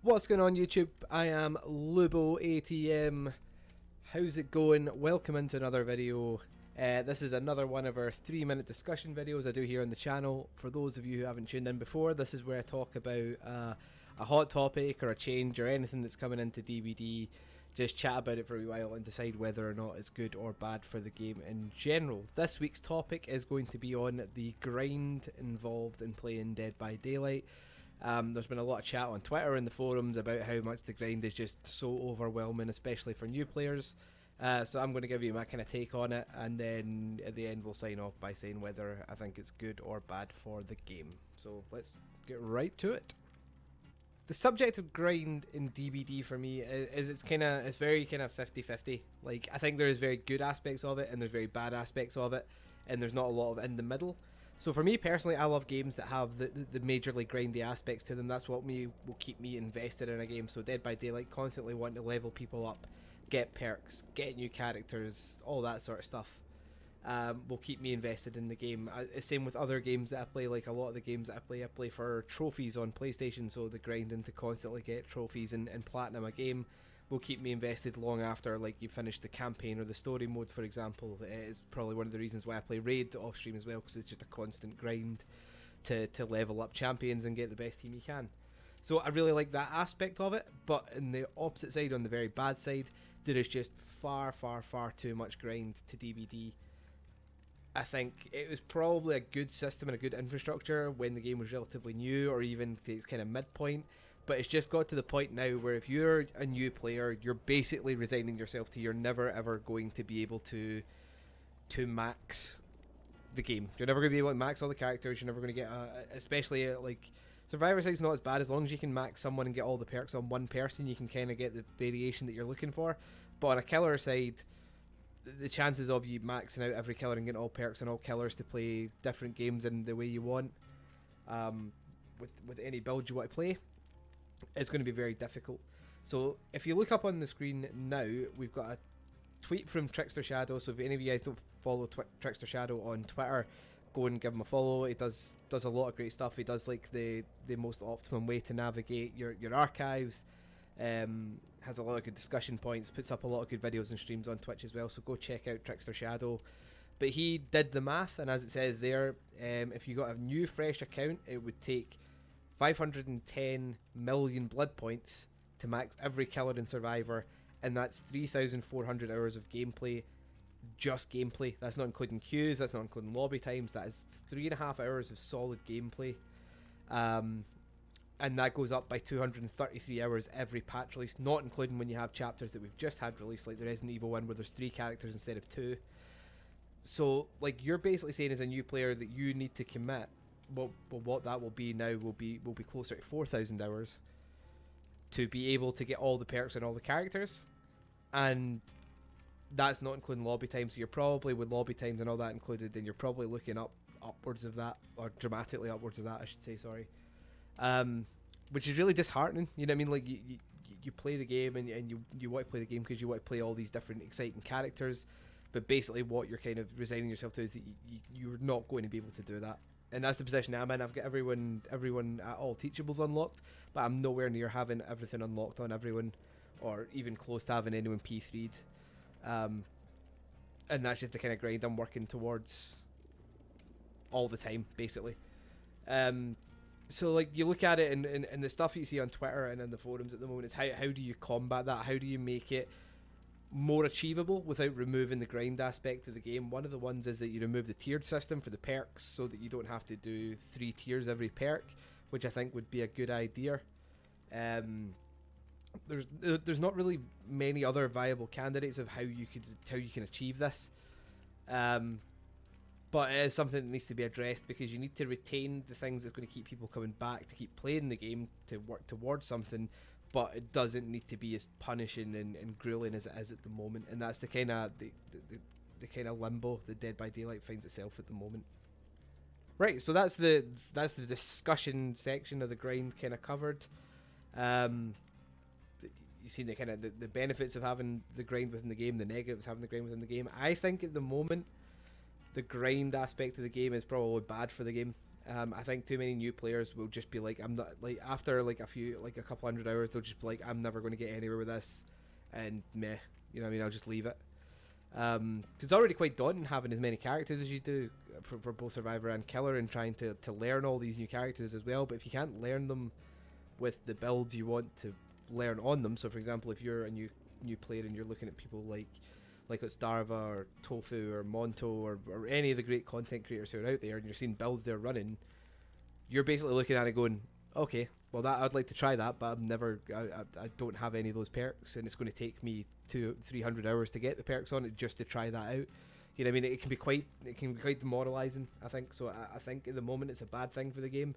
What's going on YouTube? I am LuboATM. How's it going? Welcome into another video. This is another one of our 3-minute discussion videos I do here on the channel. For those of you who haven't tuned in before, this is where I talk about a hot topic or a change or anything that's coming into DBD. Just chat about it for a wee while and decide whether or not it's good or bad for the game in general. This week's topic is going to be on the grind involved in playing Dead by Daylight. There's been a lot of chat on Twitter and the forums about how much the grind is just so overwhelming, especially for new players. So I'm going to give you my kind of take on it, and then at the end we'll sign off by saying whether I think it's good or bad for the game. So let's get right to it. The subject of grind in DBD for me is it's very kind of 50-50. Like, I think there's very good aspects of it and there's very bad aspects of it, and there's not a lot of in the middle. So for me personally, I love games that have the majorly grindy aspects to them. That's what will keep me invested in a game. So Dead by Daylight, constantly wanting to level people up, get perks, get new characters, all that sort of stuff, will keep me invested in the game. Same with other games that I play. Like a lot of the games that I play for trophies on PlayStation, so the grinding to constantly get trophies and platinum a game will keep me invested long after, like, you finish the campaign or the story mode, for example. It is probably one of the reasons why I play Raid off stream as well, because it's just a constant grind to level up champions and get the best team you can. So I really like that aspect of it, but in the opposite side, on the very bad side, there is just far too much grind to DBD. I think it was probably a good system and a good infrastructure when the game was relatively new, or even to its kind of midpoint. But it's just got to the point now where if you're a new player, you're basically resigning yourself to you're never ever going to be able to max the game. You're never going to be able to max all the characters. You're never going to get especially like Survivor Side's not as bad as long as you can max someone and get all the perks on one person. You can kind of get the variation that you're looking for. But on a killer side, the chances of you maxing out every killer and getting all perks and all killers to play different games in the way you want, with any build you want to play, it's going to be very difficult. So if you look up on the screen now, we've got a tweet from Trickster Shadow. So if any of you guys don't follow Trickster Shadow on Twitter, go and give him a follow. He does a lot of great stuff. He does like the most optimum way to navigate your archives. Has a lot of good discussion points, puts up a lot of good videos and streams on Twitch as well, so go check out Trickster Shadow. But he did the math, and as it says there, if you got a new fresh account, it would take 510 million blood points to max every killer in Survivor, and that's 3,400 hours of gameplay. Just gameplay. That's not including queues, that's not including lobby times. That is 3.5 hours of solid gameplay. And that goes up by 233 hours every patch release, not including when you have chapters that we've just had released, like the Resident Evil one where there's 3 characters instead of 2. So, like, you're basically saying as a new player that you need to commit, well, what that will be now will be closer to 4,000 hours to be able to get all the perks and all the characters, and that's not including lobby time. So you're probably, with lobby times and all that included, then you're probably looking upwards of that, or dramatically upwards of that, I should say, sorry. Which is really disheartening. You know what I mean? Like, you play the game and you want to play the game because you want to play all these different exciting characters, but basically what you're kind of resigning yourself to is that you're not going to be able to do that. And that's the position I'm in. I've got everyone at all teachables unlocked, but I'm nowhere near having everything unlocked on everyone, or even close to having anyone P3'd. And that's just the kind of grind I'm working towards all the time, basically. So, like, you look at it and the stuff you see on Twitter and in the forums at the moment is how do you combat that? How do you make it more achievable without removing the grind aspect of the game? One of the ones is that you remove the tiered system for the perks so that you don't have to do 3 tiers every perk, which I think would be a good idea. There's not really many other viable candidates of how you can achieve this. But it is something that needs to be addressed, because you need to retain the things that's going to keep people coming back to keep playing the game, to work towards something, but it doesn't need to be as punishing and grueling as it is at the moment. And that's the kind of the kind of limbo that Dead by Daylight finds itself at the moment. Right, so that's the discussion section of the grind kind of covered. You've seen the kind of the benefits of having the grind within the game, the negatives of having the grind within the game. I think at the moment the grind aspect of the game is probably bad for the game. I think too many new players will just be like, I'm not like after like a couple hundred hours, they'll just be like, I'm never going to get anywhere with this, and meh, you know what I mean? I'll just leave it. 'Cause it's already quite daunting having as many characters as you do for both Survivor and Killer, and trying to learn all these new characters as well. But if you can't learn them with the builds you want to learn on them, so for example, if you're a new player and you're looking at people like it's Darva or Tofu or Monto or any of the great content creators who are out there, and you're seeing builds they're running, you're basically looking at it going, okay, well that I'd like to try that, but I don't have any of those perks, and it's going to take me 200-300 hours to get the perks on it just to try that out. You know what I mean? It can be quite demoralizing, I think. So I think at the moment it's a bad thing for the game,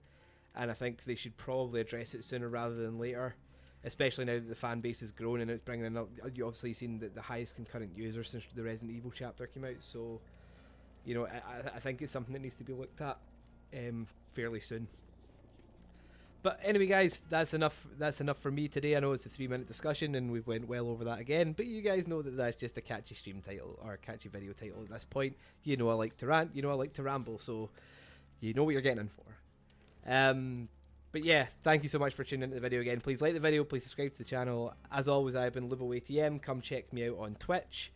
and I think they should probably address it sooner rather than later, especially now that the fan base has grown and it's bringing in. You obviously seen the highest concurrent users since the Resident Evil chapter came out. So, you know, I think it's something that needs to be looked at fairly soon. But anyway, guys, that's enough. That's enough for me today. I know it's a 3-minute discussion, and we went well over that again. But you guys know that that's just a catchy stream title or a catchy video title at this point. You know I like to rant. You know I like to ramble. So you know what you're getting in for. But yeah, thank you so much for tuning into the video again. Please like the video. Please subscribe to the channel. As always, I've been LuboATM. Come check me out on Twitch.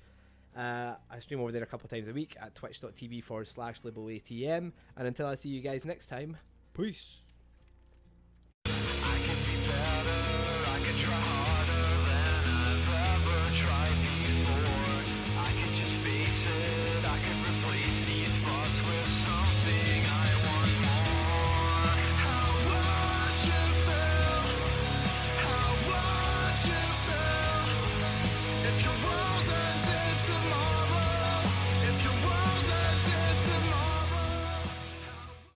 I stream over there a couple of times a week at twitch.tv/LuboATM. And until I see you guys next time, peace.